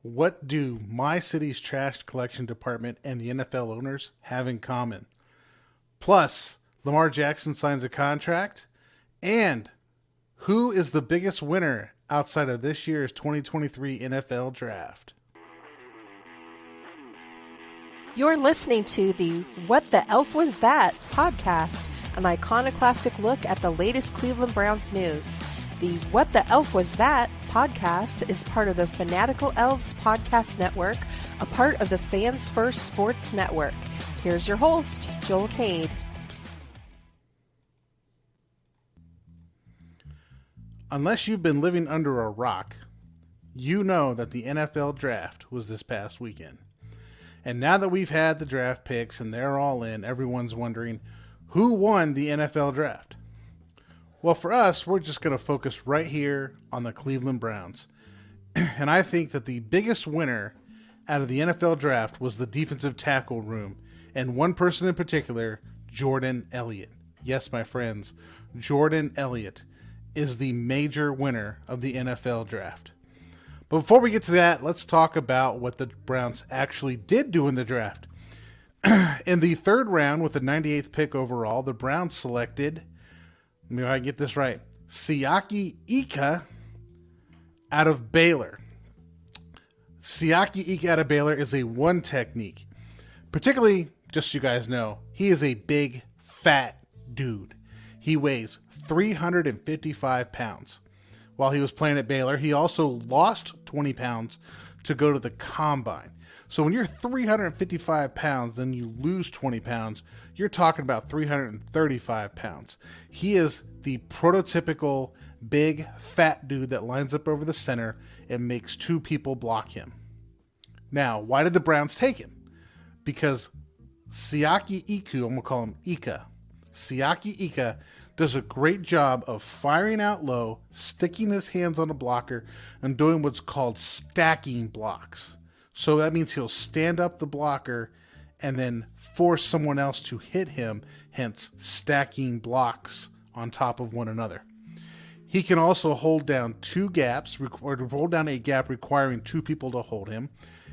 What do my city's trash collection department and the NFL owners have in common? Plus, Lamar Jackson signs a contract. And who is the biggest winner outside of this year's 2023 NFL Draft? You're listening to the What the Elf Was That podcast, an iconoclastic look at the latest Cleveland Browns news. The What the Elf Was That podcast is part of the Fanatical Elves podcast network, a part of the Fans First Sports Network. Here's your host, Joel Cade. Unless you've been living under a rock, you know that the NFL Draft was this past weekend. And now that we've had the draft picks and they're all in, everyone's wondering, who won the NFL Draft? Well, for us, we're just going to focus right here on the Cleveland Browns. And I think that the biggest winner out of the NFL Draft was the defensive tackle room, and one person in particular, Jordan Elliot. Yes, my friends, Jordan Elliot is the major winner of the NFL Draft. But before we get to that, let's talk about what the Browns actually did do in the draft. In the third round, with the 98th pick overall, the Browns selected, let me get this right, Siaki Ika out of Baylor. Siaki Ika out of Baylor is a one technique. Particularly, just so you guys know, he is a big, fat dude. He weighs 355 pounds. While he was playing at Baylor, he also lost 20 pounds to go to the combine. So when you're 355 pounds, then you lose 20 pounds, you're talking about 335 pounds. He is the prototypical big, fat dude that lines up over the center and makes two people block him. Now, why did the Browns take him? Because Siaki Ika, I'm going to call him Ika. Siaki Ika does a great job of firing out low, sticking his hands on the blocker, and doing what's called stacking blocks. So that means he'll stand up the blocker and then force someone else to hit him, hence stacking blocks on top of one another. He can also hold down two gaps, or hold down a gap requiring two people to hold him.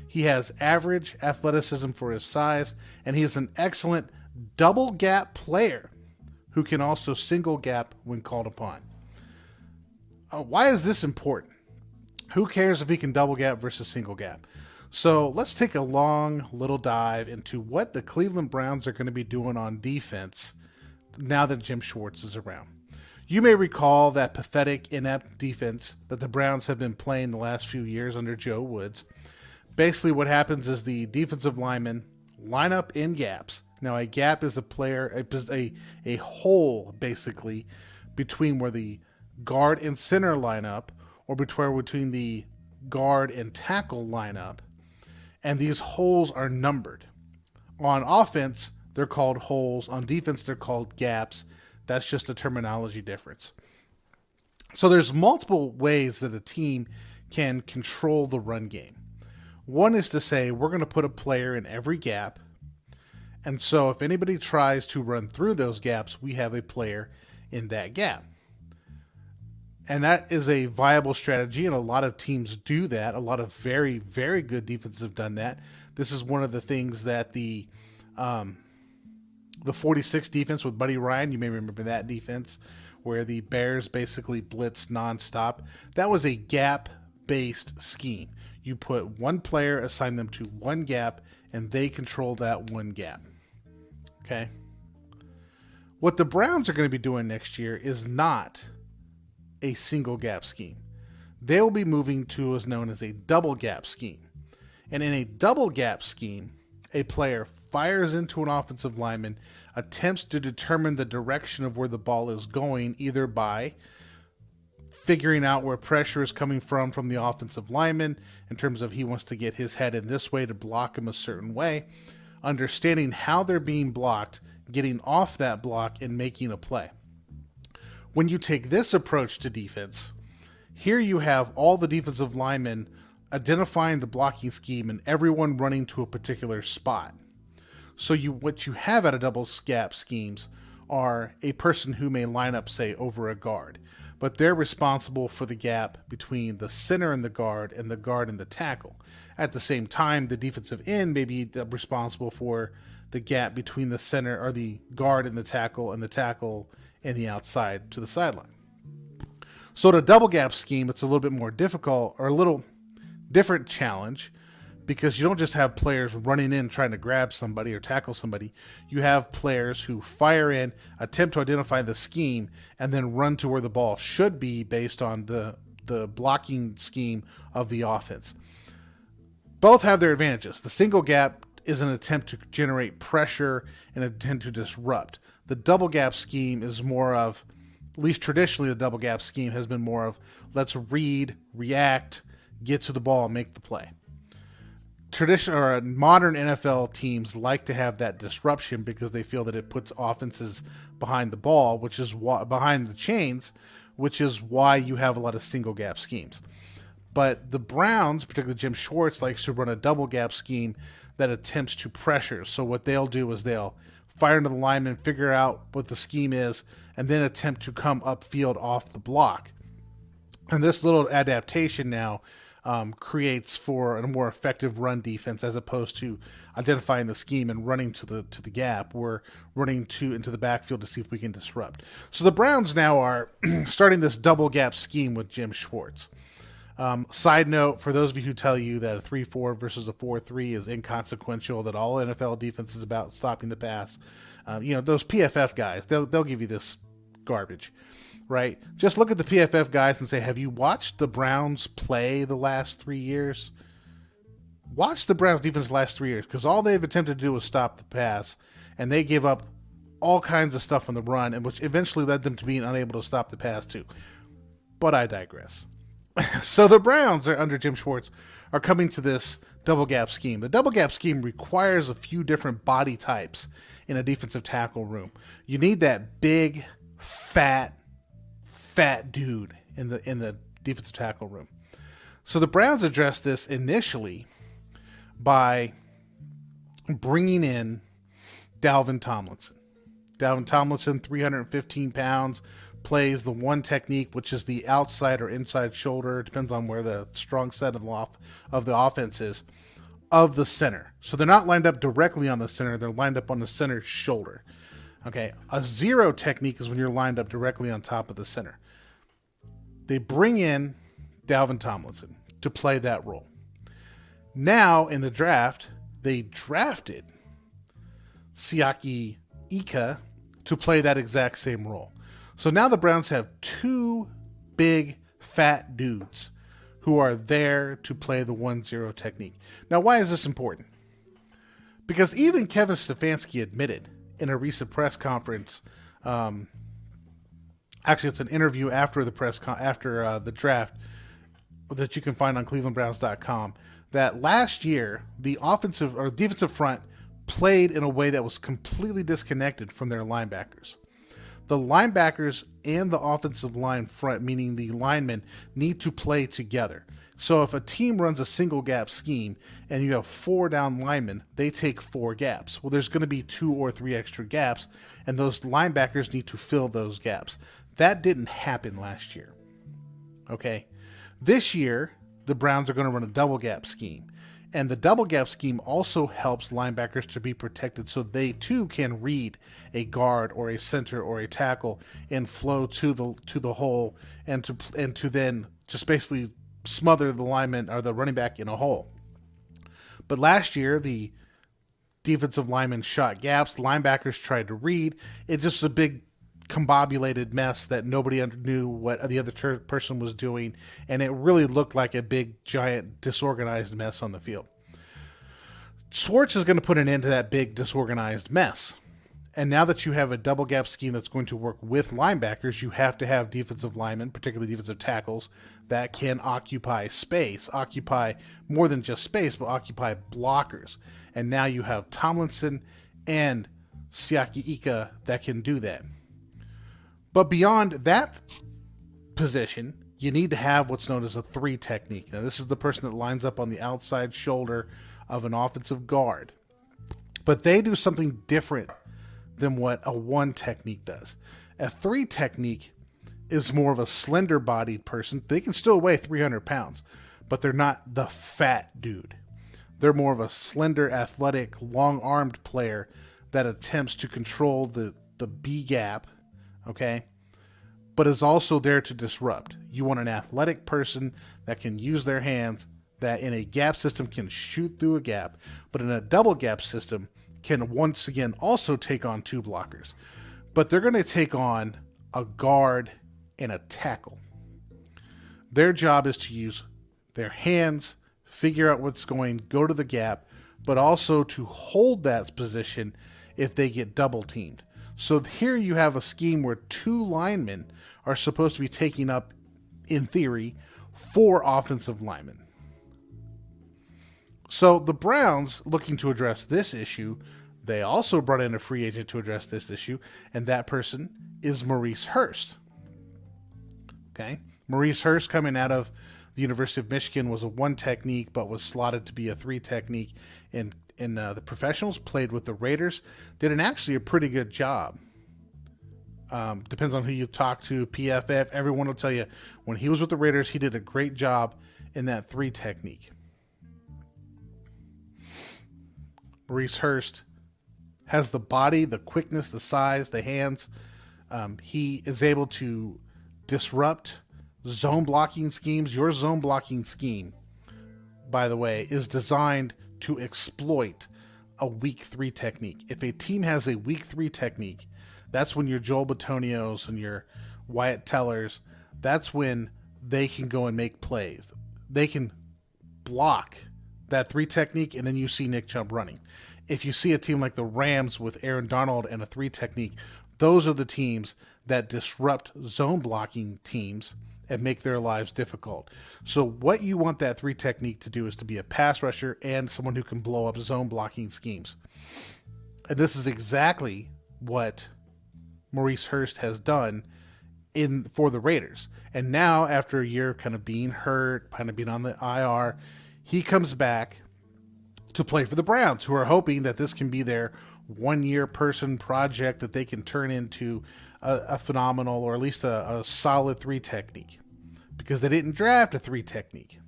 He has average athleticism for his size, and he is an excellent double gap player who can also single gap when called upon. Why is this important? Who cares if he can double gap versus single gap? So let's take a long little dive into what the Cleveland Browns are going to be doing on defense now that Jim Schwartz is around. You may recall that pathetic, inept defense that the Browns have been playing the last few years under Joe Woods. Basically what happens is the defensive linemen line up in gaps. Now, a gap is a hole, basically, between where the guard and center line up, or between the guard and tackle line up. And these holes are numbered. On offense, they're called holes. On defense, they're called gaps. That's just a terminology difference. So there's multiple ways that a team can control the run game. One is to say, we're going to put a player in every gap. And so if anybody tries to run through those gaps, we have a player in that gap. And that is a viable strategy, and a lot of teams do that. A lot of very, very good defenses have done that. This is one of the things that the 46 defense with Buddy Ryan, you may remember that defense, where the Bears basically blitzed nonstop. That was a gap-based scheme. You put one player, assign them to one gap, and they control that one gap. Okay? What the Browns are going to be doing next year is not a single gap scheme. They will be moving to what's known as a double gap scheme. And in a double gap scheme, a player fires into an offensive lineman, attempts to determine the direction of where the ball is going, either by figuring out where pressure is coming from the offensive lineman, in terms of he wants to get his head in this way to block him a certain way, understanding how they're being blocked, getting off that block, and making a play. When you take this approach to defense, here you have all the defensive linemen identifying the blocking scheme and everyone running to a particular spot. So what you have out of double gap schemes are a person who may line up, say, over a guard, but they're responsible for the gap between the center and the guard and the tackle. At the same time, the defensive end may be responsible for the gap between the center or the guard and the tackle and the outside to the sideline. So the double gap scheme, it's a little bit more difficult, or a little different challenge, because you don't just have players running in trying to grab somebody or tackle somebody. You have players who fire in, attempt to identify the scheme, and then run to where the ball should be based on the blocking scheme of the offense. Both have their advantages. The single gap is an attempt to generate pressure and an attempt to disrupt. The double gap scheme is more of, at least traditionally, the double gap scheme has been more of, let's read, react, get to the ball, and make the play. Modern NFL teams like to have that disruption because they feel that it puts offenses behind the ball, which is behind the chains, which is why you have a lot of single gap schemes. But the Browns, particularly Jim Schwartz, likes to run a double gap scheme that attempts to pressure. So what they'll do is they'll fire into the lineman, figure out what the scheme is, and then attempt to come upfield off the block. And this little adaptation now creates for a more effective run defense, as opposed to identifying the scheme and running to the gap. We're running into the backfield to see if we can disrupt. So the Browns now are starting this double gap scheme with Jim Schwartz. Side note, for those of you who tell you that a 3-4 versus a 4-3 is inconsequential, that all NFL defense is about stopping the pass, those PFF guys, they'll give you this garbage, right? Just look at the PFF guys and say, have you watched the Browns play the last 3 years? Watch the Browns defense the last 3 years, because all they've attempted to do was stop the pass, and they gave up all kinds of stuff on the run, and which eventually led them to being unable to stop the pass too. But I digress. So the Browns, under Jim Schwartz, are coming to this double gap scheme. The double gap scheme requires a few different body types in a defensive tackle room. You need that big, fat dude in the defensive tackle room. So the Browns addressed this initially by bringing in Dalvin Tomlinson. Dalvin Tomlinson, 315 pounds, plays the one technique, which is the outside or inside shoulder, depends on where the strong side of the offense is, of the center. So they're not lined up directly on the center, they're lined up on the center shoulder. Okay, a zero technique is when you're lined up directly on top of the center. They bring in Dalvin Tomlinson to play that role. Now, in the draft, they drafted Siaki Ika to play that exact same role. So now the Browns have two big, fat dudes who are there to play the 1-0 technique. Now, why is this important? Because even Kevin Stefanski admitted in a recent press conference, actually it's an interview after the the draft that you can find on clevelandbrowns.com, that last year the defensive front played in a way that was completely disconnected from their linebackers. The linebackers and the offensive line front, meaning the linemen, need to play together. So if a team runs a single gap scheme and you have 4 down linemen, they take 4 gaps. Well, there's going to be 2 or 3 extra gaps, and those linebackers need to fill those gaps. That didn't happen last year. Okay. This year, the Browns are going to run a double gap scheme. And the double gap scheme also helps linebackers to be protected so they too can read a guard or a center or a tackle and flow to the hole and to then just basically smother the lineman or the running back in a hole. But last year, the defensive linemen shot gaps, linebackers tried to read. It just was a big combobulated mess that nobody knew what the other person was doing, and it really looked like a big, giant, disorganized mess on the field. Schwartz is going to put an end to that big, disorganized mess. And now that you have a double gap scheme that's going to work with linebackers, you have to have defensive linemen, particularly defensive tackles, that can occupy space, occupy more than just space, but occupy blockers. And now you have Tomlinson and Siaki Ika that can do that. But beyond that position, you need to have what's known as a 3 technique. Now, this is the person that lines up on the outside shoulder of an offensive guard. But they do something different than what a 1 technique does. A 3 technique is more of a slender bodied person. They can still weigh 300 pounds, but they're not the fat dude. They're more of a slender, athletic, long-armed player that attempts to control the B gap, okay? But is also there to disrupt. You want an athletic person that can use their hands, that in a gap system can shoot through a gap, but in a double gap system can once again also take on 2 blockers. But they're going to take on a guard and a tackle. Their job is to use their hands, figure out what's going, go to the gap, but also to hold that position if they get double teamed. So here you have a scheme where 2 linemen are supposed to be taking up, in theory, 4 offensive linemen. So the Browns, looking to address this issue, they also brought in a free agent to address this issue, and that person is Maurice Hurst. Okay, Maurice Hurst, coming out of the University of Michigan, was a 1 technique, but was slotted to be a 3 technique in the professionals. Played with the Raiders, did actually a pretty good job. Depends on who you talk to. PFF, everyone will tell you when he was with the Raiders, he did a great job in that 3 technique. Maurice Hurst has the body, the quickness, the size, the hands. He is able to disrupt zone blocking schemes. Your zone blocking scheme, by the way, is designed to exploit a weak 3 technique. If a team has a weak 3 technique, that's when your Joel Batonios and your Wyatt Tellers, that's when they can go and make plays. They can block that 3 technique, and then you see Nick Chubb running. If you see a team like the Rams with Aaron Donald and a 3 technique, those are the teams that disrupt zone blocking teams and make their lives difficult. So what you want that 3 technique to do is to be a pass rusher and someone who can blow up zone blocking schemes. And this is exactly what Maurice Hurst has done for the Raiders. And now, after a year kind of being hurt, kind of being on the IR, he comes back to play for the Browns, who are hoping that this can be their 1-year person project that they can turn into a phenomenal, or at least a solid 3 technique, because they didn't draft a 3 technique.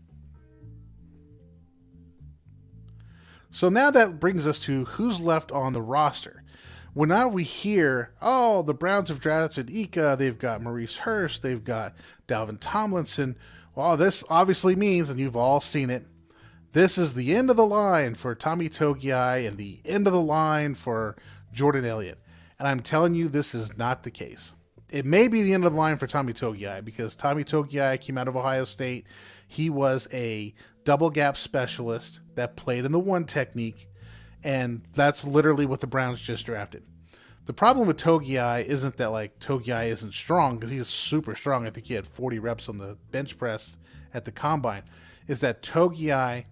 So now that brings us to who's left on the roster. Well, now we hear, oh, the Browns have drafted Ika, they've got Maurice Hurst, they've got Dalvin Tomlinson. Well, this obviously means, and you've all seen it, this is the end of the line for Tommy Togiai and the end of the line for Jordan Elliott. And I'm telling you, this is not the case. It may be the end of the line for Tommy Togiai, because Tommy Togiai came out of Ohio State. He was a double gap specialist that played in the 1 technique, and that's literally what the Browns just drafted. The problem with Togiai isn't that Togiai isn't strong, because he's super strong. I think he had 40 reps on the bench press at the combine. Is that Togiai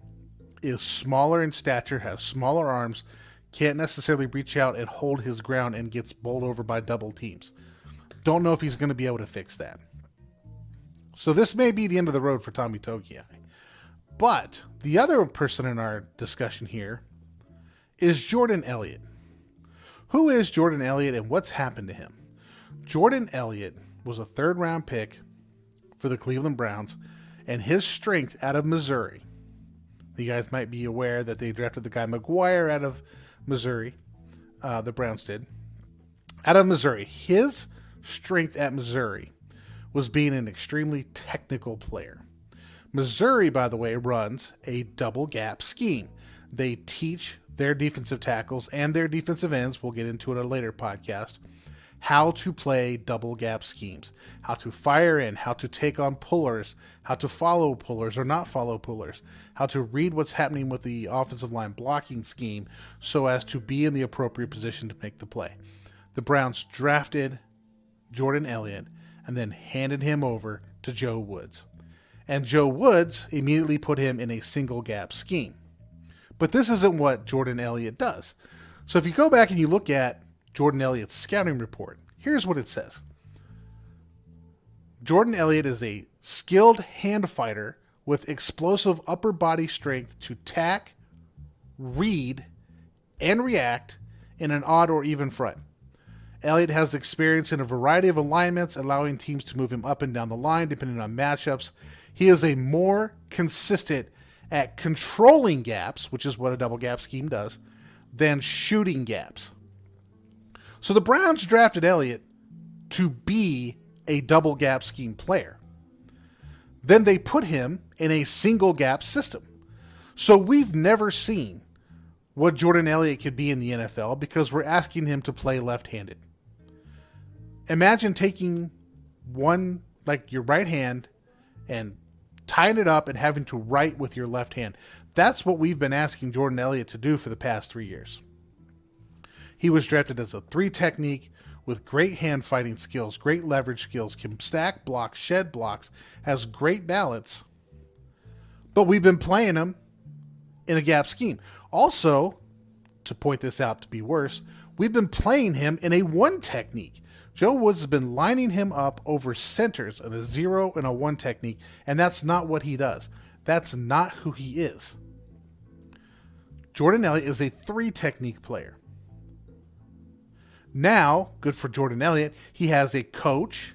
is smaller in stature, has smaller arms, can't necessarily reach out and hold his ground, and gets bowled over by double teams. Don't know if he's going to be able to fix that. So this may be the end of the road for Tommy Togiai. But the other person in our discussion here is Jordan Elliott. Who is Jordan Elliott, and what's happened to him? Jordan Elliott was a 3rd-round pick for the Cleveland Browns, and his strength out of Missouri. You guys might be aware that they drafted the guy McGuire out of Missouri. The Browns did. Out of Missouri. His strength at Missouri was being an extremely technical player. Missouri, by the way, runs a double gap scheme. They teach their defensive tackles and their defensive ends, we'll get into it in a later podcast, how to play double gap schemes, how to fire in, how to take on pullers, how to follow pullers or not follow pullers, how to read what's happening with the offensive line blocking scheme so as to be in the appropriate position to make the play. The Browns drafted Jordan Elliott and then handed him over to Joe Woods. And Joe Woods immediately put him in a single gap scheme. But this isn't what Jordan Elliott does. So if you go back and you look at Jordan Elliott's scouting report, here's what it says. Jordan Elliott is a skilled hand fighter with explosive upper body strength to tack, read, and react in an odd or even front. Elliot has experience in a variety of alignments, allowing teams to move him up and down the line depending on matchups. He is a more consistent at controlling gaps, which is what a double gap scheme does, than shooting gaps. So the Browns drafted Elliot to be a double gap scheme player. Then they put him in a single gap system. So we've never seen what Jordan Elliott could be in the NFL because we're asking him to play left-handed. Imagine taking one, like your right hand, and tying it up and having to write with your left hand. That's what we've been asking Jordan Elliott to do for the past 3 years. He was drafted as a 3 technique with great hand fighting skills, great leverage skills, can stack blocks, shed blocks, has great balance. But we've been playing him in a gap scheme. Also, to point this out to be worse, we've been playing him in a 1 technique. Joe Woods has been lining him up over centers in a 0 and a 1 technique, and that's not what he does. That's not who he is. Jordan Elliott is a 3 technique player. Now, good for Jordan Elliott, he has a coach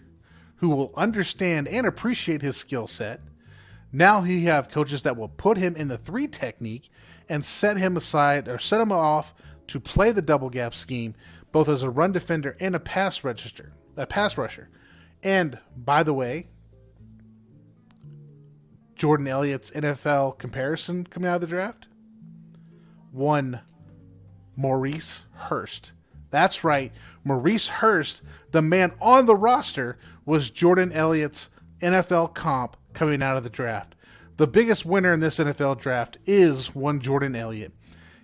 who will understand and appreciate his skill set. Now he have coaches that will put him in the 3 technique and set him aside or set him off to play the double gap scheme, both as a run defender and a pass rusher. And by the way, Jordan Elliott's NFL comparison coming out of the draft, one Maurice Hurst. That's right, Maurice Hurst, the man on the roster, was Jordan Elliott's NFL comp coming out of the draft. The biggest winner in this NFL draft is one Jordan Elliott.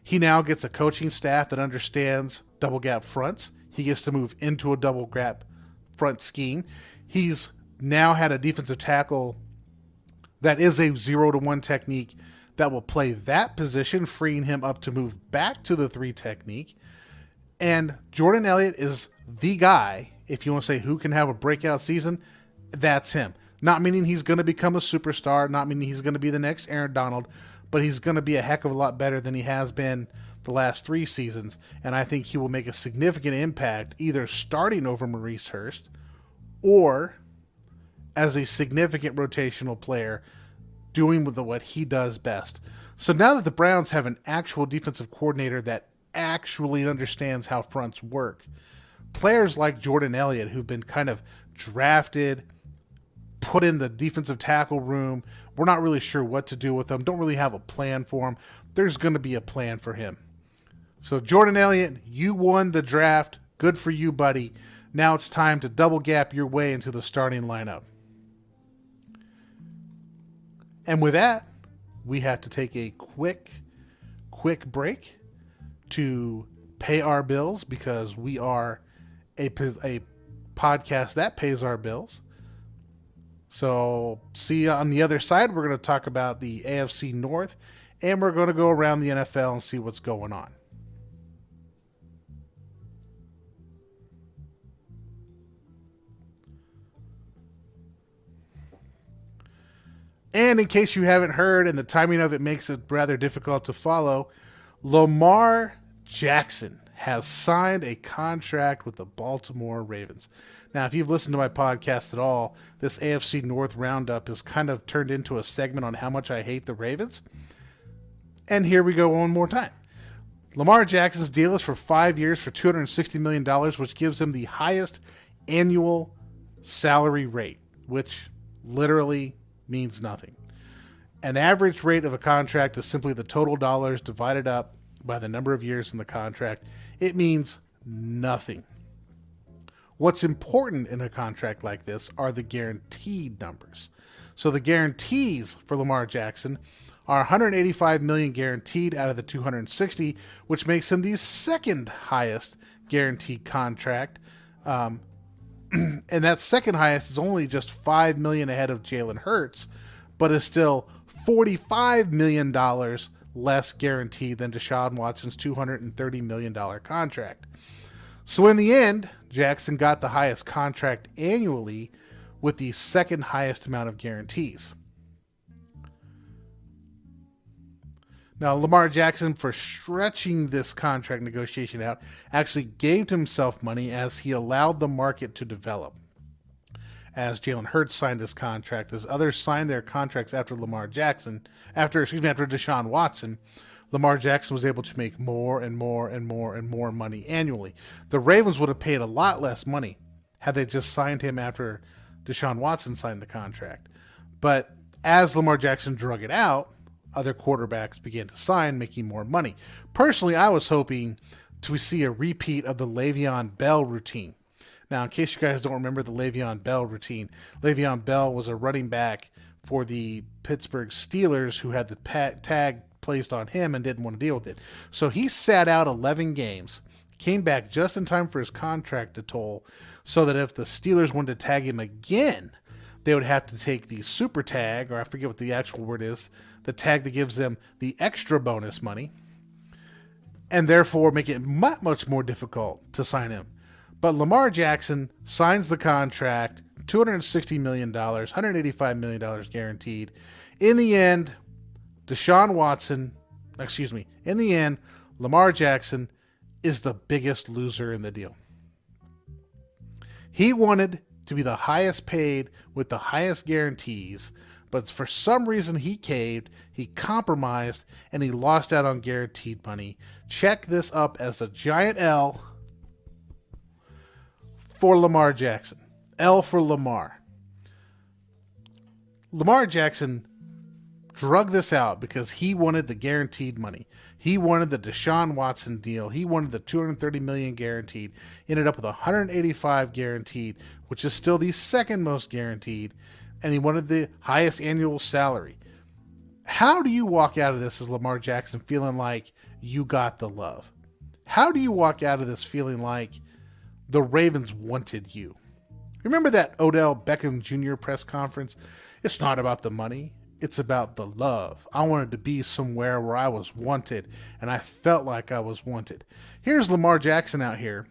He now gets a coaching staff that understands double gap fronts. He gets to move into a double gap front scheme. He's now had a defensive tackle that is a 0-1 technique that will play that position, freeing him up to move back to the 3 technique. And Jordan Elliott is the guy, if you want to say who can have a breakout season, that's him. Not meaning he's going to become a superstar, not meaning he's going to be the next Aaron Donald, but he's going to be a heck of a lot better than he has been the last 3 seasons. And I think he will make a significant impact either starting over Maurice Hurst or as a significant rotational player doing with what he does best. So now that the Browns have an actual defensive coordinator that actually understands how fronts work, players like Jordan Elliott, who've been kind of drafted, put in the defensive tackle room, we're not really sure what to do with them, don't really have a plan for him. There's going to be a plan for him. So Jordan Elliott, you won the draft. Good for you, buddy. Now it's time to double gap your way into the starting lineup. And with that, we have to take a quick break to pay our bills because we are a podcast that pays our bills. So see you on the other side. We're going to talk about the AFC North, and we're going to go around the NFL and see what's going on. And in case you haven't heard, and the timing of it makes it rather difficult to follow, Lamar Jackson has signed a contract with the Baltimore Ravens. Now, if you've listened to my podcast at all, this AFC North roundup has kind of turned into a segment on how much I hate the Ravens. And here we go one more time. Lamar Jackson's deal is for 5 years for $260 million, which gives him the highest annual salary rate, which literally means nothing. An average rate of a contract is simply the total dollars divided up by the number of years in the contract. It means nothing. What's important in a contract like this are the guaranteed numbers. So the guarantees for Lamar Jackson are $185 million guaranteed out of the $260, which makes him the second highest guaranteed contract. And that second highest is only just $5 million ahead of Jalen Hurts, but is still $45 million less guaranteed than Deshaun Watson's $230 million contract. So in the end, Jackson got the highest contract annually with the second highest amount of guarantees. Now, Lamar Jackson, for stretching this contract negotiation out, actually gave himself money as he allowed the market to develop. As Jalen Hurts signed his contract, as others signed their contracts after after Deshaun Watson, Lamar Jackson was able to make more and more and more and more money annually. The Ravens would have paid a lot less money had they just signed him after Deshaun Watson signed the contract. But as Lamar Jackson drug it out, other quarterbacks began to sign, making more money. Personally, I was hoping to see a repeat of the Le'Veon Bell routine. Now, in case you guys don't remember the Le'Veon Bell routine, Le'Veon Bell was a running back for the Pittsburgh Steelers who had the tag placed on him and didn't want to deal with it. So he sat out 11 games, came back just in time for his contract to toll, so that if the Steelers wanted to tag him again, they would have to take the super tag, or I forget what the actual word is, the tag that gives them the extra bonus money, and therefore make it much more difficult to sign him. But Lamar Jackson signs the contract, $260 million, $185 million guaranteed. In the end, Lamar Jackson is the biggest loser in the deal. He wanted to be the highest paid with the highest guarantees, but for some reason he caved, he compromised, and he lost out on guaranteed money. Check this up as a giant L for Lamar Jackson. L for Lamar. Lamar Jackson drug this out because he wanted the guaranteed money. He wanted the Deshaun Watson deal. He wanted the $230 million guaranteed. Ended up with $185 guaranteed, which is still the second most guaranteed. And he wanted the highest annual salary. How do you walk out of this as Lamar Jackson feeling like you got the love? How do you walk out of this feeling like the Ravens wanted you? Remember that Odell Beckham Jr. press conference? It's not about the money. It's about the love. I wanted to be somewhere where I was wanted, and I felt like I was wanted. Here's Lamar Jackson out here,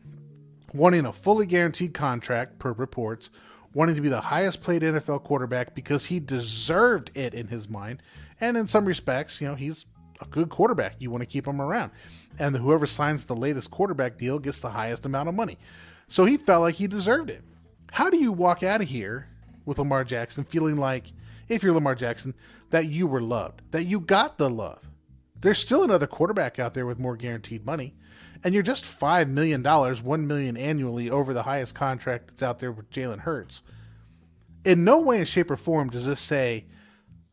wanting a fully guaranteed contract, per reports, wanting to be the highest paid NFL quarterback because he deserved it in his mind. And in some respects, he's a good quarterback. You want to keep him around. And whoever signs the latest quarterback deal gets the highest amount of money. So he felt like he deserved it. How do you walk out of here with Lamar Jackson feeling like, if you're Lamar Jackson, that you were loved, that you got the love? There's still another quarterback out there with more guaranteed money, and you're just $5 million, $1 million annually over the highest contract that's out there with Jalen Hurts. In no way, shape, or form does this say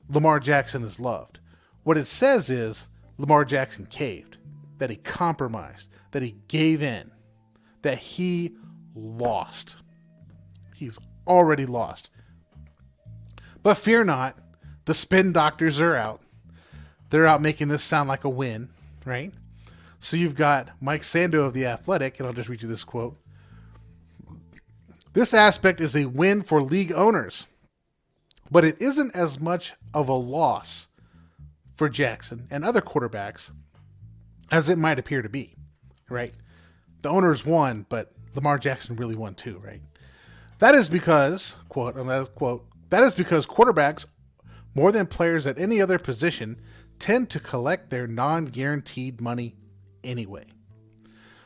Lamar Jackson is loved. What it says is Lamar Jackson caved, that he compromised, that he gave in, that he lost. He's already lost. But fear not, the spin doctors are out. They're out making this sound like a win, right? So you've got Mike Sando of The Athletic, and I'll just read you this quote. This aspect is a win for league owners, but it isn't as much of a loss for Jackson and other quarterbacks as it might appear to be, right? The owners won, but Lamar Jackson really won too, right? That is because, quote, that is because quarterbacks, more than players at any other position, tend to collect their non-guaranteed money anyway.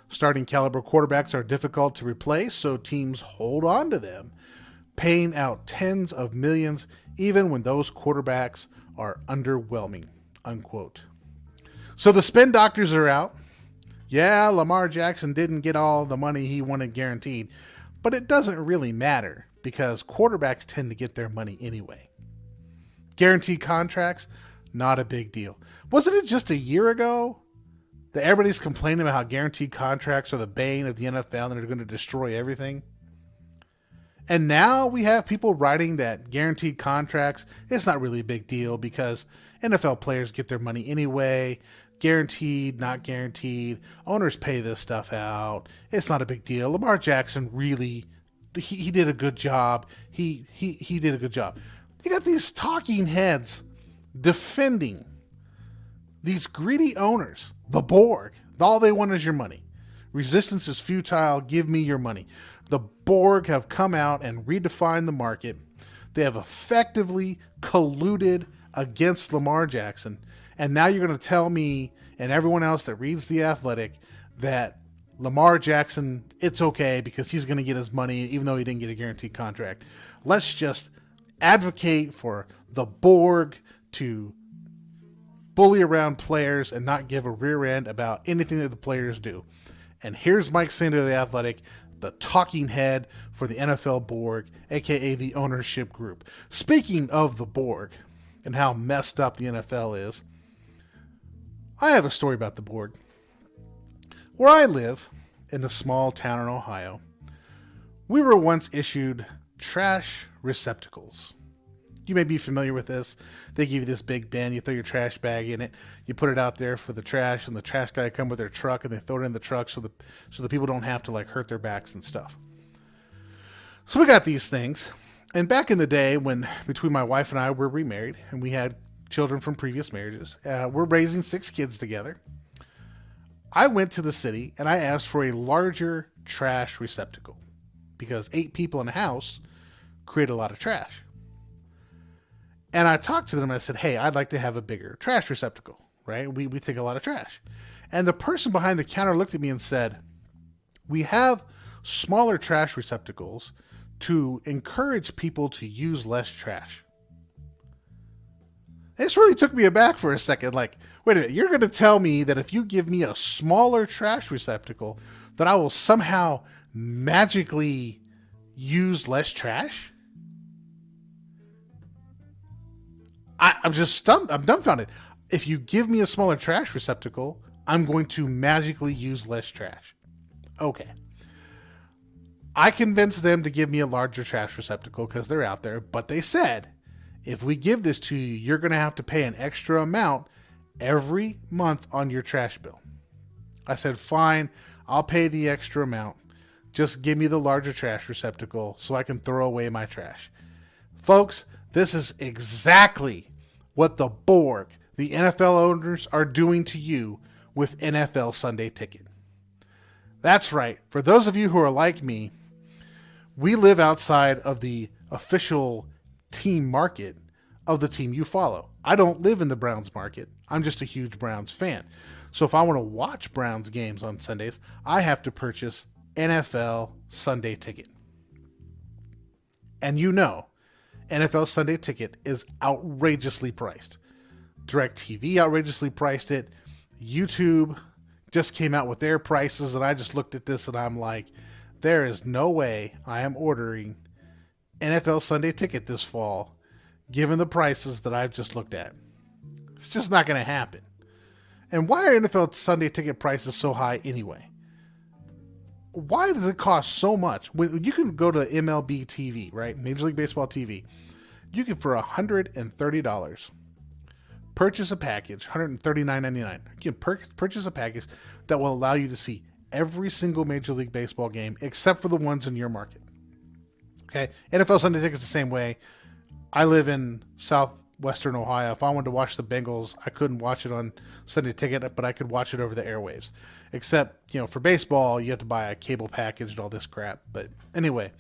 Starting caliber quarterbacks are difficult to replace, so teams hold on to them, paying out tens of millions even when those quarterbacks are underwhelming, unquote. So the spin doctors are out. Yeah, Lamar Jackson didn't get all the money he wanted guaranteed, but it doesn't really matter because quarterbacks tend to get their money anyway. Guaranteed contracts, not a big deal. Wasn't it just a year ago that everybody's complaining about how guaranteed contracts are the bane of the NFL and they're going to destroy everything? And now we have people writing that guaranteed contracts, it's not really a big deal because NFL players get their money anyway. Guaranteed, not guaranteed. Owners pay this stuff out. It's not a big deal. Lamar Jackson really, he did a good job. He did a good job. You got these talking heads defending these greedy owners, the Borg. All they want is your money. Resistance is futile. Give me your money. The Borg have come out and redefined the market. They have effectively colluded against Lamar Jackson. And now you're going to tell me and everyone else that reads The Athletic that Lamar Jackson, it's okay because he's going to get his money even though he didn't get a guaranteed contract. Let's just advocate for the Borg to bully around players and not give a rear end about anything that the players do. And here's Mike Sander of The Athletic, the talking head for the NFL Borg, aka the ownership group. Speaking of the Borg and how messed up the NFL is, I have a story about the Borg. Where I live, in a small town in Ohio, we were once issued trash receptacles. You may be familiar with this. They give you this big bin, you throw your trash bag in it, you put it out there for the trash, and the trash guy come with their truck and they throw it in the truck so the people don't have to hurt their backs and stuff. So we got these things. And back in the day when between my wife and I were remarried and we had children from previous marriages, we're raising 6 kids together. I went to the city and I asked for a larger trash receptacle because 8 people in a house create a lot of trash. And I talked to them and I said, hey, I'd like to have a bigger trash receptacle, right? We take a lot of trash. And the person behind the counter looked at me and said, we have smaller trash receptacles to encourage people to use less trash. This really took me aback for a second. Wait a minute, you're going to tell me that if you give me a smaller trash receptacle, that I will somehow magically use less trash? I'm just stumped. I'm dumbfounded. If you give me a smaller trash receptacle, I'm going to magically use less trash. Okay. I convinced them to give me a larger trash receptacle because they're out there, but they said, if we give this to you, you're going to have to pay an extra amount every month on your trash bill. I said, fine, I'll pay the extra amount. Just give me the larger trash receptacle so I can throw away my trash. Folks, this is exactly what the Borg, the NFL owners, are doing to you with NFL Sunday Ticket. That's right. For those of you who are like me, we live outside of the official team market of the team you follow. I don't live in the Browns market. I'm just a huge Browns fan. So if I want to watch Browns games on Sundays, I have to purchase NFL Sunday Ticket. And NFL Sunday Ticket is outrageously priced. DirecTV outrageously priced it. YouTube just came out with their prices, and I just looked at this and I'm like, there is no way I am ordering NFL Sunday Ticket this fall, given the prices that I've just looked at. It's just not going to happen. And why are NFL Sunday Ticket prices so high anyway? Why does it cost so much? When you can go to MLB TV, right? Major League Baseball TV. You can, for $130, purchase a package, $139.99. You can purchase a package that will allow you to see every single Major League Baseball game except for the ones in your market. Okay, NFL Sunday Ticket is the same way. I live in southwestern Ohio. If I wanted to watch the Bengals, I couldn't watch it on Sunday Ticket, but I could watch it over the airwaves. Except, for baseball, you have to buy a cable package and all this crap. But anyway,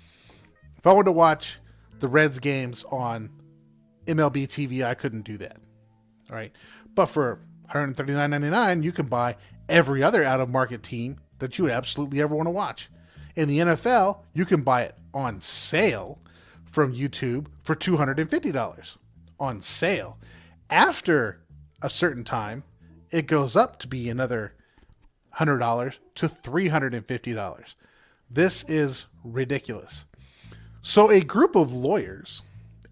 if I wanted to watch the Reds games on MLB TV, I couldn't do that. All right, but for $139.99, you can buy every other out-of-market team that you would absolutely ever want to watch. In the NFL, you can buy it on sale from YouTube for $250 on sale. After a certain time, it goes up to be another $100 to $350. This is ridiculous. So a group of lawyers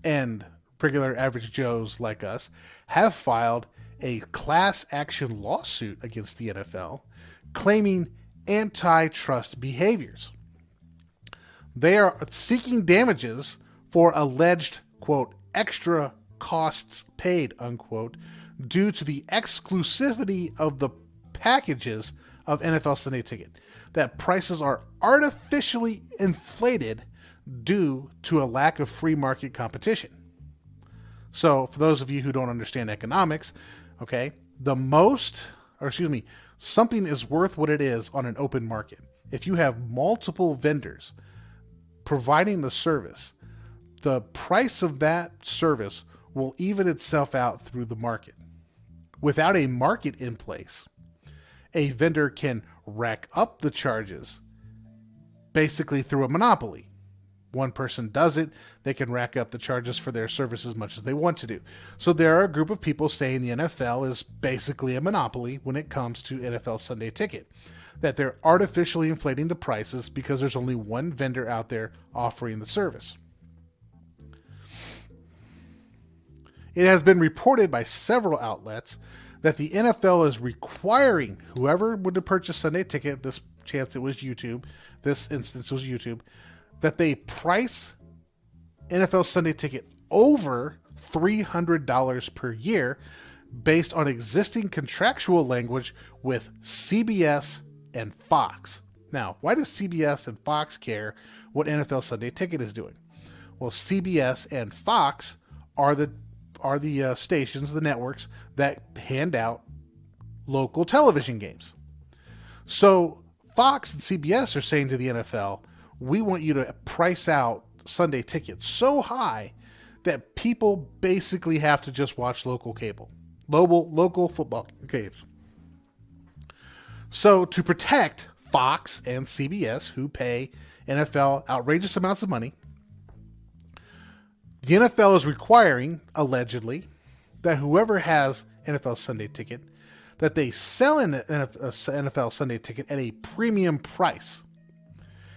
and regular average Joes like us have filed a class action lawsuit against the NFL claiming antitrust behaviors. They are seeking damages for alleged, quote, extra costs paid, unquote, due to the exclusivity of the packages of NFL Sunday Ticket, that prices are artificially inflated due to a lack of free market competition. So for those of you who don't understand economics, okay, something is worth what it is on an open market. If you have multiple vendors providing the service, the price of that service will even itself out through the market. without a market in place, a vendor can rack up the charges basically through a monopoly. One person does it, they can rack up the charges for their service as much as they want to do. So there are a group of people saying the NFL is basically a monopoly when it comes to NFL Sunday Ticket, that they're artificially inflating the prices because there's only one vendor out there offering the service. It has been reported by several outlets that the NFL is requiring whoever would to purchase Sunday Ticket, this chance it was YouTube, this instance was YouTube, that they price NFL Sunday Ticket over $300 per year based on existing contractual language with CBS and Fox. Now, why does CBS and Fox care what NFL Sunday Ticket is doing? Well, CBS and Fox are the stations, the networks that hand out local television games. So Fox and CBS are saying to the NFL, we want you to price out Sunday Ticket so high that people basically have to just watch local cable, local football games. So to protect Fox and CBS, who pay NFL outrageous amounts of money, the NFL is requiring, allegedly, that whoever has NFL Sunday Ticket, that they sell an NFL Sunday Ticket at a premium price.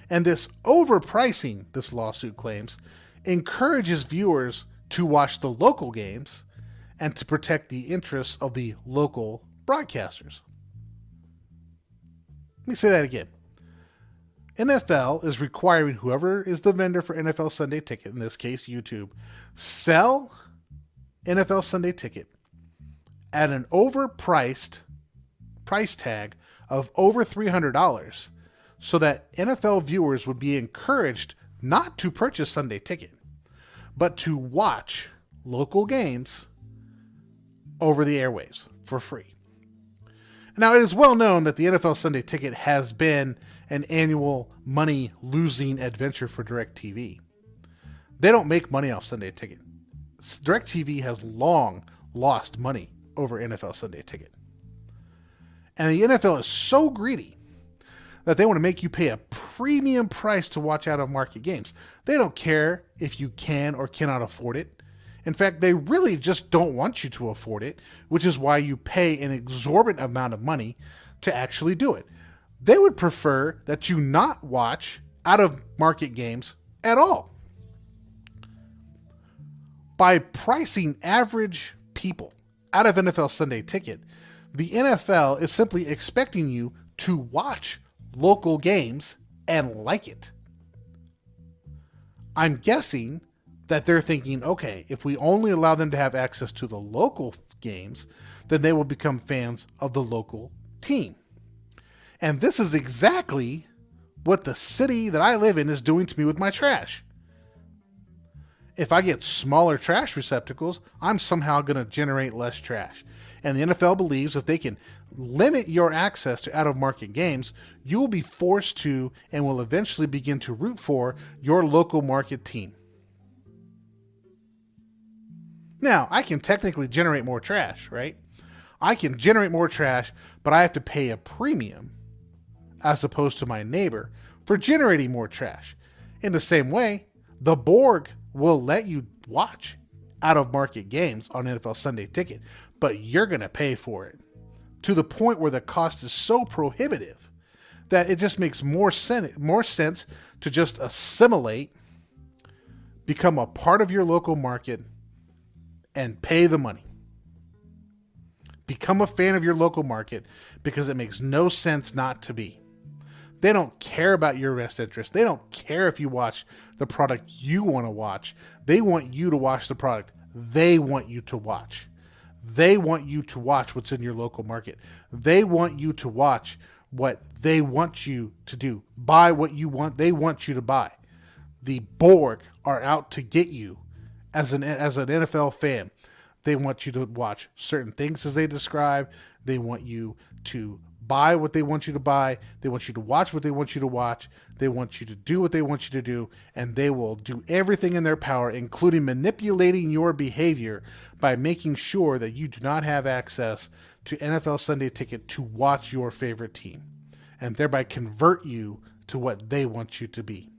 And this overpricing, this lawsuit claims, encourages viewers to watch the local games and to protect the interests of the local broadcasters. Let me say that again. NFL is requiring whoever is the vendor for NFL Sunday Ticket, in this case YouTube, sell NFL Sunday Ticket at an overpriced price tag of over $300 so that NFL viewers would be encouraged not to purchase Sunday Ticket, but to watch local games over the airwaves for free. Now, it is well known that the NFL Sunday Ticket has been an annual money-losing adventure for DirecTV. They don't make money off Sunday Ticket. DirecTV has long lost money over NFL Sunday Ticket. And the NFL is so greedy that they want to make you pay a premium price to watch out-of-market games. They don't care if you can or cannot afford it. In fact, they really just don't want you to afford it, which is why you pay an exorbitant amount of money to actually do it. They would prefer that you not watch out-of-market games at all. By pricing average people out of NFL Sunday Ticket, the NFL is simply expecting you to watch local games and like it. I'm guessing that they're thinking, okay, if we only allow them to have access to the local games, then they will become fans of the local team. And this is exactly what the city that I live in is doing to me with my trash. If I get smaller trash receptacles, I'm somehow going to generate less trash. And the NFL believes if they can limit your access to out-of-market games, you will be forced to and will eventually begin to root for your local market team. Now, I can technically generate more trash, right? I can generate more trash, but I have to pay a premium as opposed to my neighbor for generating more trash. In the same way, the Borg will let you watch out-of-market games on NFL Sunday Ticket, but you're going to pay for it to the point where the cost is so prohibitive that it just makes more sense to just assimilate, become a part of your local market, and pay the money. Become a fan of your local market because it makes no sense not to be. They don't care about your best interest. They don't care if you watch the product you want to watch. They want you to watch the product they want you to watch. They want you to watch what's in your local market. They want you to watch what they want you to do. Buy what you want. They want you to buy. The Borg are out to get you as an NFL fan. They want you to watch certain things as they describe. They want you to buy what they want you to buy. They want you to watch what they want you to watch. They want you to do what they want you to do. And they will do everything in their power, including manipulating your behavior by making sure that you do not have access to NFL Sunday Ticket to watch your favorite team, and thereby convert you to what they want you to be.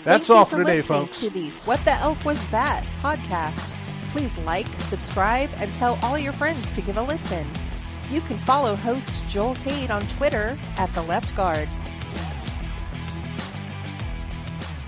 That's all for today, folks. To the What the Elf Was That podcast. Please like, subscribe, and tell all your friends to give a listen. You can follow host Joel Cade on Twitter at The Left Guard.